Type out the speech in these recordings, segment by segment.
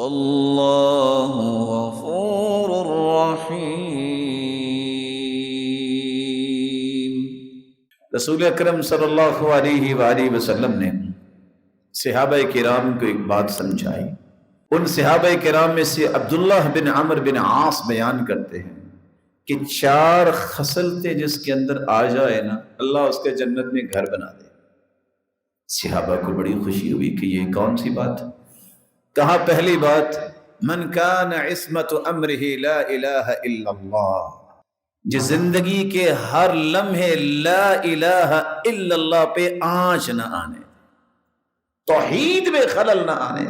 واللہ غفور رحیم۔ رسول اکرم صلی اللہ علیہ وآلہ وسلم نے صحابہ کرام کو ایک بات سمجھائی۔ ان صحابہ کرام میں سے عبداللہ بن عمرو بن عاص بیان کرتے ہیں کہ 4 خصلتیں جس کے اندر آ جائے نا، اللہ اس کے جنت میں گھر بنا دے۔ صحابہ کو بڑی خوشی ہوئی کہ یہ کون سی بات؟ کہا پہلی بات، من کان عصمت امرہ لا الہ الا اللہ، جس زندگی کے ہر لمحے لا الہ الا اللہ پہ آنچ نہ آنے، توحید میں خلل نہ آنے۔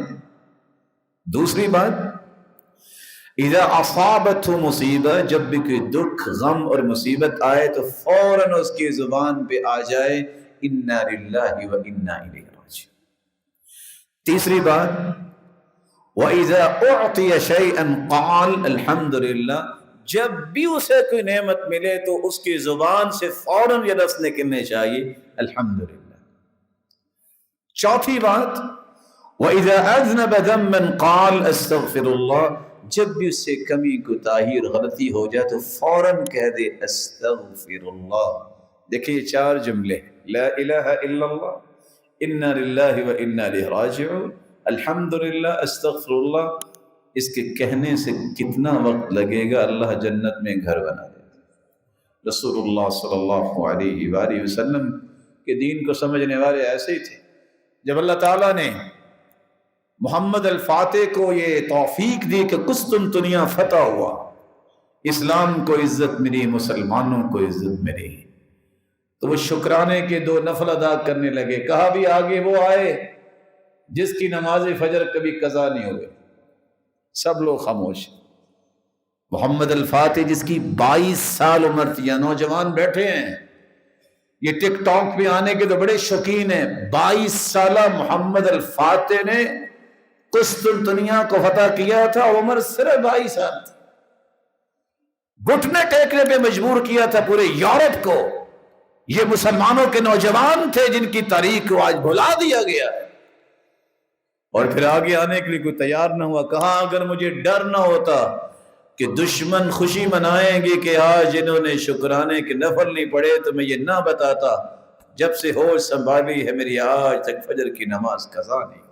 دوسری بات، اذا اصابتہ مصیبہ، جب بھی کوئی دکھ غم اور مصیبت آئے تو فوراً اس کی زبان پہ آ جائے انا للہ و انا الیہ راجعون۔ تیسری بات، وَإِذَا أُعْطِيَ شَيْئًا قَالَ الْحَمْدُ لِلَّهِ، جب بھی اسے کوئی نعمت ملے تو اس کی زبان سے فوراً یہ لفظ نکلنے چاہیے الحمدللہ۔ چوتھی بات، وَإِذَا أَذْنَبَ ذَنبًا قَالَ أَسْتَغْفِرُ اللَّهِ، جب بھی اس سے کمی کوتاہی اور غلطی ہو جائے تو فوراً کہہ دے استغفر اللہ۔ دیکھیں یہ 4 جملے، لا الہ الا اللہ، انا للہ و انا الیہ راجعون، الحمدللہ، استغفر اللہ۔ اس کے کہنے سے کتنا وقت لگے گا، اللہ جنت میں گھر بنا دے۔ رسول اللہ صلی اللہ علیہ وآلہ وسلم کے دین کو سمجھنے والے ایسے ہی تھے۔ جب اللہ تعالیٰ نے محمد الفاتح کو یہ توفیق دی کہ قسطنطنیہ فتح ہوا، اسلام کو عزت ملی، مسلمانوں کو عزت ملی، تو وہ شکرانے کے 2 نفل ادا کرنے لگے۔ کہا بھی آگے وہ آئے جس کی نماز فجر کبھی قضا نہیں ہوئے۔ سب لوگ خاموش۔ محمد الفاتح جس کی 22 سال عمر تھی، نوجوان بیٹھے ہیں، یہ ٹک ٹاک پہ آنے کے تو بڑے شوقین ہیں۔ 22 سالہ محمد الفاتح نے قسطنطنیہ کو فتح کیا تھا، عمر صرف 22 سال تھی۔ گھٹنے ٹیکنے پہ مجبور کیا تھا پورے یورپ کو۔ یہ مسلمانوں کے نوجوان تھے جن کی تاریخ کو آج بھلا دیا گیا ہے، اور پھر آگے آنے کے لیے کوئی تیار نہ ہوا۔ کہاں اگر مجھے ڈر نہ ہوتا کہ دشمن خوشی منائیں گے کہ آج انہوں نے شکرانے کے نفل نہیں پڑھے تو میں یہ نہ بتاتا، جب سے ہوش سنبھالی ہے میری آج تک فجر کی نماز قضا نہیں۔